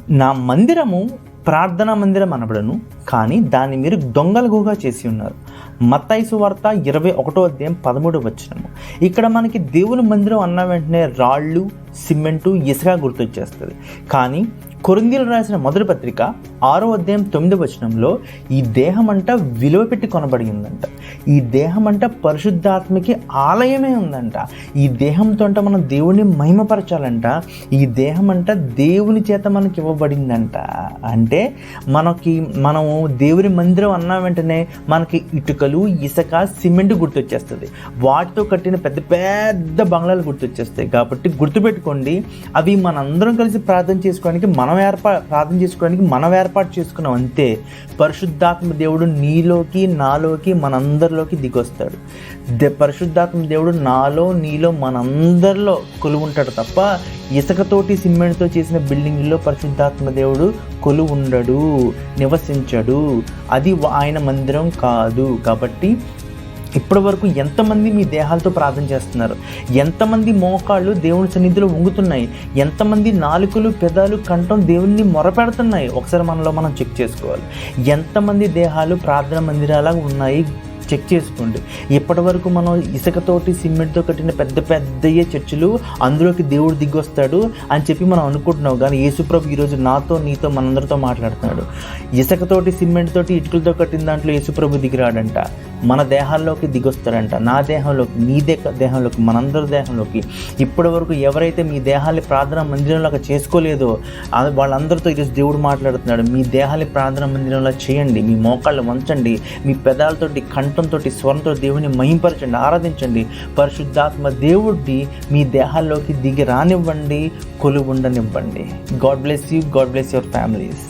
నా మందిరము ప్రార్థనా మందిరం అనబడను, కానీ దాన్ని మీరు దొంగల గుహగా చేసి ఉన్నారు. మత్తయి సువార్త 21:13. ఇక్కడ మనకి దేవుని మందిరం అన్న వెంటనే రాళ్ళు, సిమెంటు, ఇసుక గుర్తొచ్చేస్తుంది. కానీ కొరింథీయులకు రాసిన మొదటి పత్రిక 6:9 ఈ దేహం అంట విలువ పెట్టి కొనబడి ఉందంట. ఈ దేహం అంట పరిశుద్ధాత్మకి ఆలయమే ఉందంట. ఈ దేహంతో అంట మనం దేవుని మహిమపరచాలంట. ఈ దేహం అంట దేవుని చేత మనకి ఇవ్వబడిందంట. అంటే మనము దేవుని మందిరం అన్న వెంటనే మనకి ఇటుకలు, ఇసుక, సిమెంట్ గుర్తొచ్చేస్తుంది. వాటితో కట్టిన పెద్ద పెద్ద బంగ్లాలు గుర్తొచ్చేస్తాయి. కాబట్టి గుర్తుపెట్టుకోండి, అవి మనందరం కలిసి ప్రార్థన చేసుకోవడానికి మనం ఏర్పాటు చేసుకున్నాం అంతే. పరిశుద్ధాత్మ దేవుడు నీలోకి, నాలోకి, మనందరిలోకి దిగొస్తాడు. పరిశుద్ధాత్మ దేవుడు నాలో, నీలో, మనందరిలో కొలువుంటాడు తప్ప ఇసుకతోటి, సిమెంట్తో చేసిన బిల్డింగ్లో పరిశుద్ధాత్మ దేవుడు కొలువు ఉండడు, నివసించడు. అది ఆయన మందిరం కాదు. కాబట్టి ఇప్పటి వరకు ఎంతమంది మీ దేహాలతో ప్రార్థన చేస్తున్నారు? ఎంతమంది మోకాళ్ళు దేవుని సన్నిధిలో ఉంగుతున్నాయి? ఎంతమంది నాలుకలు, పెదాలు, కంఠం దేవుణ్ణి మొరపెడుతున్నాయి? ఒకసారి మనలో మనం చెక్ చేసుకోవాలి. ఎంతమంది దేహాలు ప్రార్థన మందిరాలాగా ఉన్నాయి చెక్ చేసుకోండి. ఇప్పటి వరకు మనం ఇసుకతోటి, సిమెంట్తో కట్టిన పెద్ద పెద్దయ్యే చర్చిలు, అందులోకి దేవుడు దిగొస్తాడు అని చెప్పి మనం అనుకుంటున్నాం. కానీ యేసుప్రభు ఈరోజు నాతో, నీతో, మనందరితో మాట్లాడుతున్నాడు. ఇసుకతోటి, సిమెంట్ తోటి, ఇటుకలతో కట్టిన దాంట్లో యేసుప్రభు దిగిరాడంట. మన దేహాల్లోకి దిగొస్తాడంట. నా దేహంలోకి, నీ దేహంలోకి, మనందరి దేహంలోకి. ఇప్పటి వరకు ఎవరైతే మీ దేహాన్ని ప్రార్థన మందిరంలాగా చేసుకోలేదో వాళ్ళందరితో ఈరోజు దేవుడు మాట్లాడుతున్నాడు. మీ దేహాన్ని ప్రార్థన మందిరంలో చేయండి. మీ మోకాళ్ళు వంచండి. మీ పెదాలతోటి, కంఠంతో, స్వరంతో దేవుని మహింపరచండి, ఆరాధించండి. పరిశుద్ధాత్మ దేవుడిని మీ దేహాల్లోకి దిగి రానివ్వండి, కొలువుండనివ్వండి. God bless you. God bless your families.